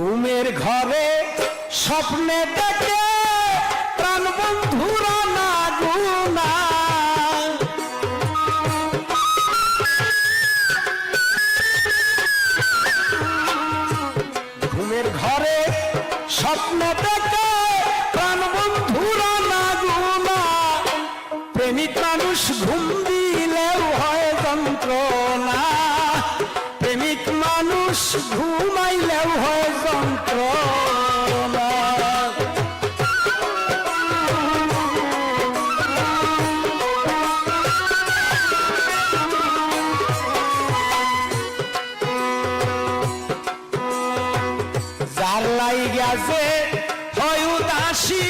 ঘুমের ঘরে স্বপ্নে দেখে প্রাণ বন্ধুরা না গুনা ঘুমের ঘরে স্বপ্ন দেখে প্রাণ বন্ধুরা না গুনা প্রেমিক মানুষ ঘুম দিলেও হয় যন্ত্রণা প্রেমিক মানুষ ঘুমাইলেও হয় যন্ত্রণা যার লাইগা যে হয় উদাসী